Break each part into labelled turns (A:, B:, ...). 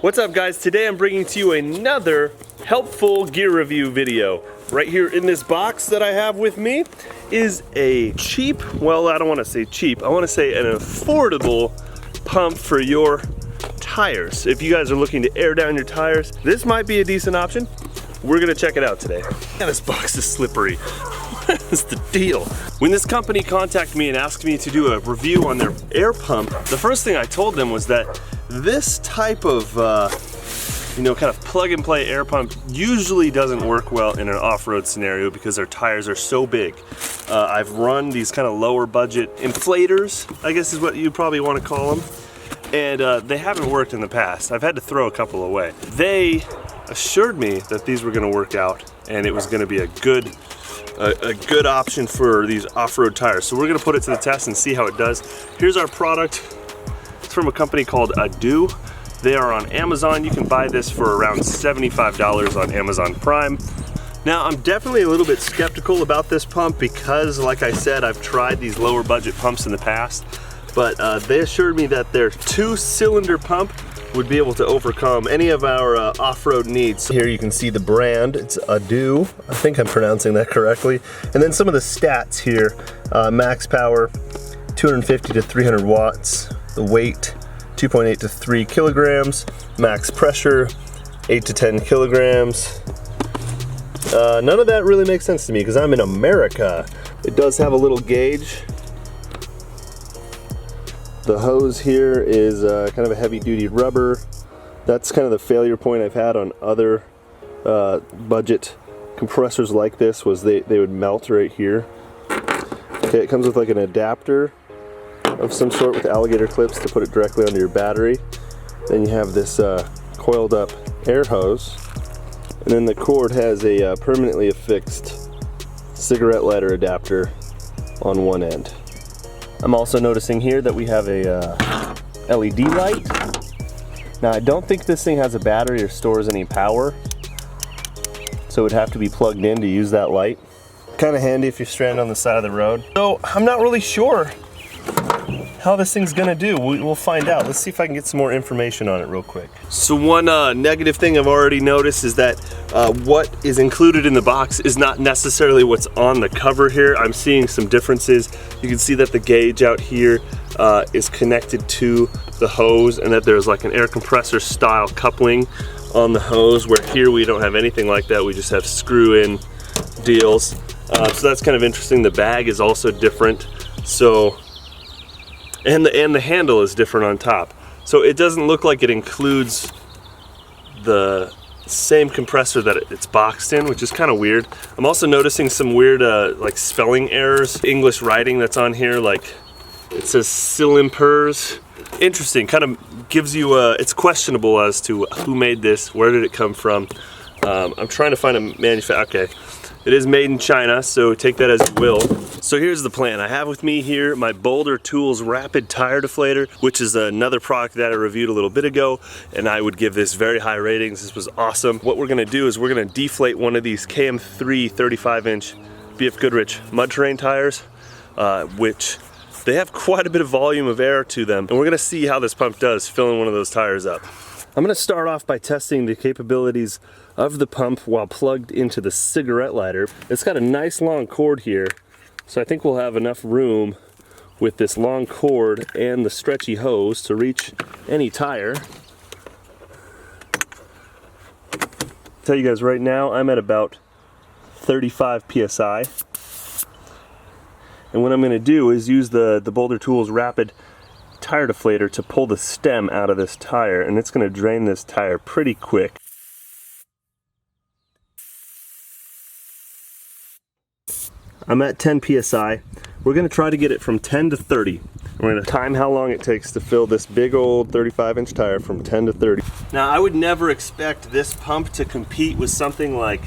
A: What's up guys? Today I'm bringing to you another helpful gear review video. Right here in this box that I have with me is a cheap, well I don't want to say cheap, I want to say an affordable pump for your tires. If you guys are looking to air down your tires, this might be a decent option. We're gonna check it out today. Yeah, this box is slippery. What is the deal? When this company contacted me and asked me to do a review on their air pump, the first thing I told them was that this type of kind of plug and play air pump usually doesn't work well in an off-road scenario because their tires are so big. I've run these kind of lower budget inflators, I guess is what you probably want to call them, and they haven't worked in the past. I've had to throw a couple away. They assured me that these were going to work out and it was going to be a good option for these off-road tires. So we're going to put it to the test and see how it does. Here's our product. It's from a company called Audew. They are on Amazon. You can buy this for around $75 on Amazon Prime. Now, I'm definitely a little bit skeptical about this pump because, like I said, I've tried these lower budget pumps in the past, but they assured me that their 2-cylinder pump would be able to overcome any of our off-road needs. Here you can see the brand, it's Audew. I think I'm pronouncing that correctly. And then some of the stats here, max power, 250 to 300 watts. The weight, 2.8 to 3 kilograms. Max pressure, 8 to 10 kilograms. None of that really makes sense to me because I'm in America. It does have a little gauge. The hose here is kind of a heavy duty rubber. That's kind of the failure point I've had on other budget compressors like this, was they would melt right here. Okay, it comes with like an adapter of some sort with alligator clips to put it directly onto your battery. Then you have this coiled up air hose, and then the cord has a permanently affixed cigarette lighter adapter on one end. I'm also noticing here that we have a LED light. Now I don't think this thing has a battery or stores any power, so it would have to be plugged in to use that light. Kind of handy if you're stranded on the side of the road. So I'm not really sure how this thing's gonna do. We'll find out. Let's see if I can get some more information on it real quick. So one negative thing I've already noticed is that what is included in the box is not necessarily what's on the cover here. I'm seeing some differences. You can see that the gauge out here is connected to the hose, and that there's like an air compressor style coupling on the hose, where here we don't have anything like that. We just have screw-in deals. So that's kind of interesting. The bag is also different. So and the handle is different on top. So it doesn't look like it includes the same compressor that it's boxed in, which is kind of weird. I'm also noticing some weird like spelling errors. English writing that's on here, like it says cylinders. Interesting, kind of gives you it's questionable as to who made this, where did it come from. I'm trying to find a manufacturer. Okay. It is made in China, so take that as you will. So here's the plan. I have with me here my Boulder Tools Rapid Tire Deflator, which is another product that I reviewed a little bit ago, and I would give this very high ratings. This was awesome. What we're gonna do is we're gonna deflate one of these KM3 35-inch BF Goodrich mud terrain tires, which they have quite a bit of volume of air to them, and we're gonna see how this pump does filling one of those tires up. I'm gonna start off by testing the capabilities of the pump while plugged into the cigarette lighter. It's got a nice long cord here, so I think we'll have enough room with this long cord and the stretchy hose to reach any tire. Tell you guys right now, I'm at about 35 psi. And what I'm gonna do is use the Boulder Tools Rapid Tire Deflator to pull the stem out of this tire, and it's gonna drain this tire pretty quick. I'm at 10 psi. We're gonna try to get it from 10 to 30. We're gonna time how long it takes to fill this big old 35-inch tire from 10 to 30. Now, I would never expect this pump to compete with something like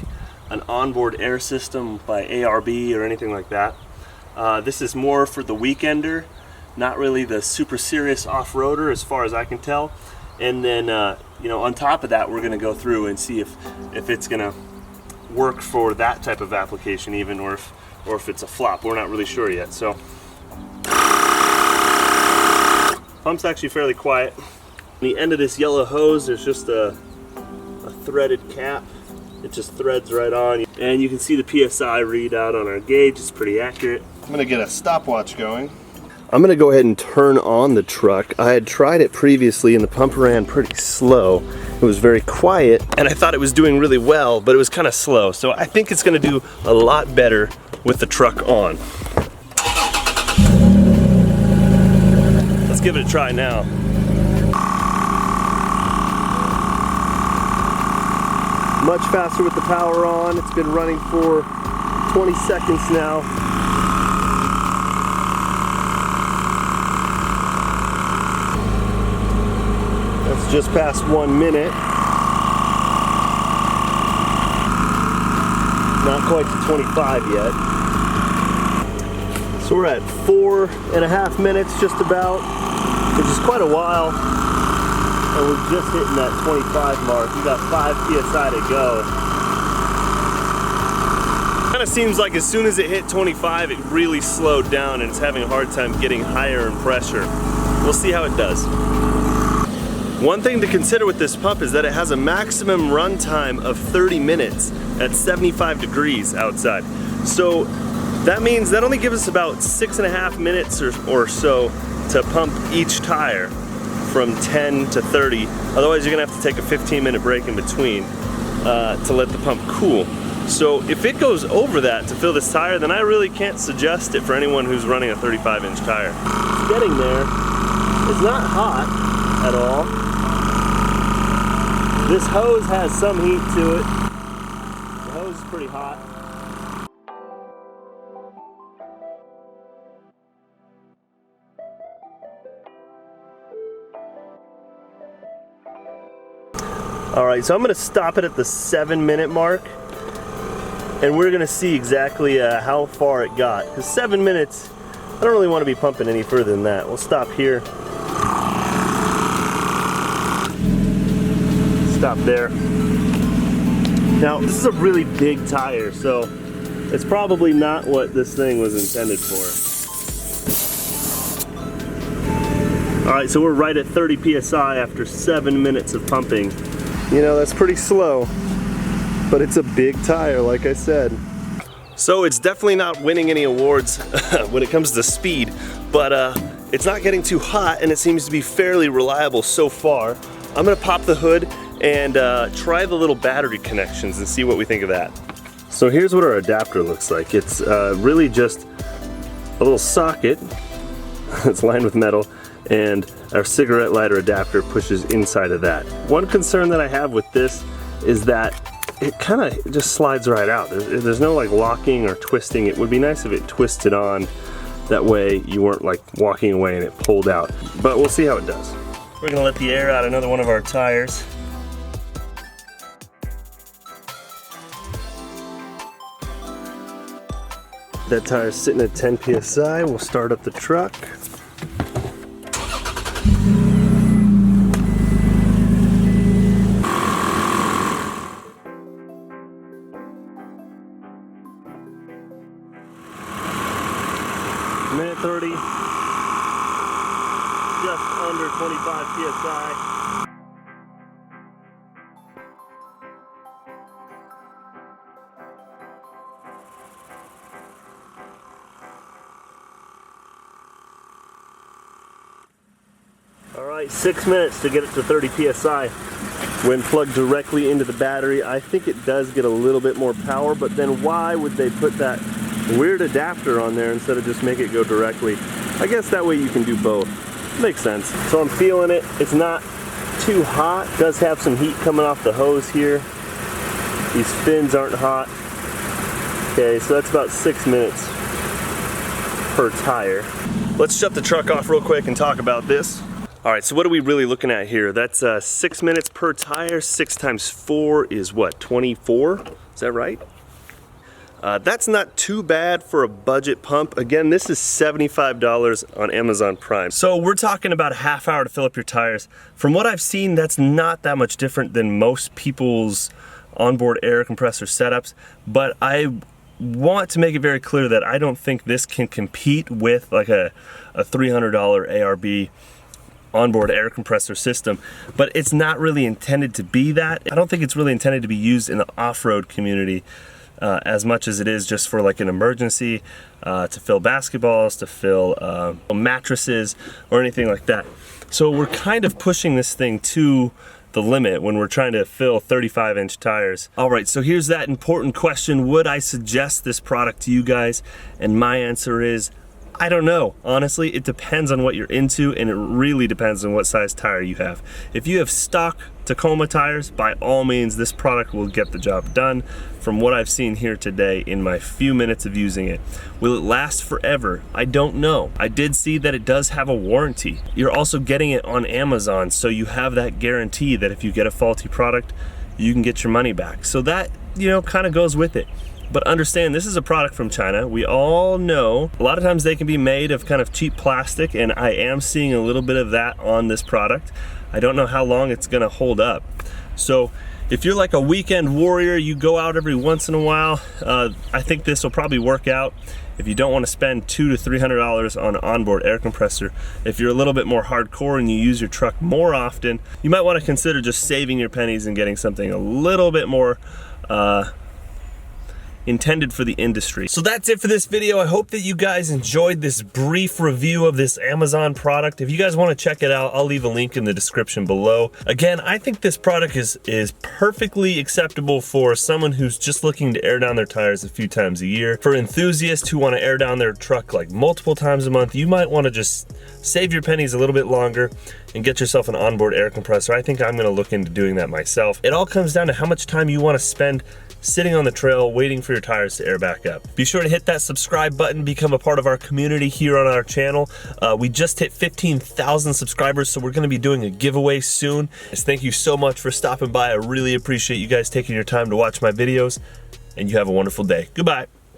A: an onboard air system by ARB or anything like that. This is more for the weekender, not really the super serious off-roader as far as I can tell. And then, on top of that, we're gonna go through and see if it's gonna work for that type of application even, or if it's a flop. We're not really sure yet. So pump's actually fairly quiet. The end of this yellow hose, there's just a threaded cap. It just threads right on, and you can see the PSI readout on our gauge. It's pretty accurate. I'm gonna get a stopwatch going. I'm gonna go ahead and turn on the truck. I had tried it previously and the pump ran pretty slow. It was very quiet and I thought it was doing really well, but it was kind of slow. So I think it's gonna do a lot better with the truck on. Let's give it a try now. Much faster with the power on. It's been running for 20 seconds now. That's just past 1 minute. Not quite to 25 yet. So we're at 4.5 minutes just about, which is quite a while. And we're just hitting that 25 mark. We got 5 PSI to go. Kind of seems like as soon as it hit 25, it really slowed down and it's having a hard time getting higher in pressure. We'll see how it does. One thing to consider with this pump is that it has a maximum run time of 30 minutes at 75 degrees outside. So that means that only gives us about 6.5 minutes or so to pump each tire from 10 to 30. Otherwise, you're gonna have to take a 15-minute break in between to let the pump cool. So if it goes over that to fill this tire, then I really can't suggest it for anyone who's running a 35-inch tire. It's getting there. It's not hot at all. This hose has some heat to it. The hose is pretty hot. All right, so I'm gonna stop it at the 7-minute mark and we're gonna see exactly how far it got. Because 7 minutes, I don't really wanna be pumping any further than that. We'll stop here. Stop there. Now, this is a really big tire, so it's probably not what this thing was intended for. All right, so we're right at 30 PSI after 7 minutes of pumping. You know, that's pretty slow, but it's a big tire, like I said. So it's definitely not winning any awards when it comes to speed, but it's not getting too hot and it seems to be fairly reliable so far. I'm gonna pop the hood and try the little battery connections and see what we think of that. So here's what our adapter looks like. It's really just a little socket. It's lined with metal, and our cigarette lighter adapter pushes inside of that. One concern that I have with this is that it kind of just slides right out. There's no like locking or twisting. It would be nice if it twisted on. That way you weren't like walking away and it pulled out. But we'll see how it does. We're gonna let the air out another one of our tires. That tire's sitting at 10 PSI. We'll start up the truck. Minute 30, just under 25 PSI. All right, 6 minutes to get it to 30 PSI. When plugged directly into the battery, I think it does get a little bit more power, but then why would they put that weird adapter on there instead of just make it go directly? I guess that way you can do both. Makes sense. So I'm feeling it. It's not too hot. It does have some heat coming off the hose here. These fins aren't hot. Okay, so that's about 6 minutes per tire. Let's shut the truck off real quick and talk about this. All right, so what are we really looking at here? That's 6 minutes per tire. 6 times 4 is what, 24? Is that right? That's not too bad for a budget pump. Again, this is $75 on Amazon Prime. So we're talking about a half hour to fill up your tires. From what I've seen, that's not that much different than most people's onboard air compressor setups, but I want to make it very clear that I don't think this can compete with like a $300 ARB onboard air compressor system, but it's not really intended to be that. I don't think it's really intended to be used in the off-road community as much as it is just for like an emergency, to fill basketballs, to fill mattresses, or anything like that. So we're kind of pushing this thing to the limit when we're trying to fill 35-inch tires. All right, so here's that important question. Would I suggest this product to you guys? And my answer is, I don't know. Honestly, it depends on what you're into, and it really depends on what size tire you have. If you have stock Tacoma tires, by all means, this product will get the job done. From what I've seen here today in my few minutes of using it. Will it last forever? I don't know. I did see that it does have a warranty. You're also getting it on Amazon, so you have that guarantee that if you get a faulty product, you can get your money back. So that, you know, kind of goes with it. But understand, this is a product from China. We all know a lot of times they can be made of kind of cheap plastic, and I am seeing a little bit of that on this product. I don't know how long it's gonna hold up. So if you're like a weekend warrior, you go out every once in a while, I think this will probably work out. If you don't want to spend $200 to $300 on an onboard air compressor, if you're a little bit more hardcore and you use your truck more often, you might want to consider just saving your pennies and getting something a little bit more intended for the industry. So that's it for this video. I hope that you guys enjoyed this brief review of this Amazon product. If you guys want to check it out, I'll leave a link in the description below. Again, I think this product is perfectly acceptable for someone who's just looking to air down their tires a few times a year. For enthusiasts who want to air down their truck like multiple times a month, you might want to just save your pennies a little bit longer and get yourself an onboard air compressor. I think I'm going to look into doing that myself. It all comes down to how much time you want to spend sitting on the trail waiting for your tires to air back up. Be sure to hit that subscribe button, become a part of our community here on our channel. We just hit 15,000 subscribers, so we're gonna be doing a giveaway soon. Thank you so much for stopping by. I really appreciate you guys taking your time to watch my videos, and you have a wonderful day. Goodbye.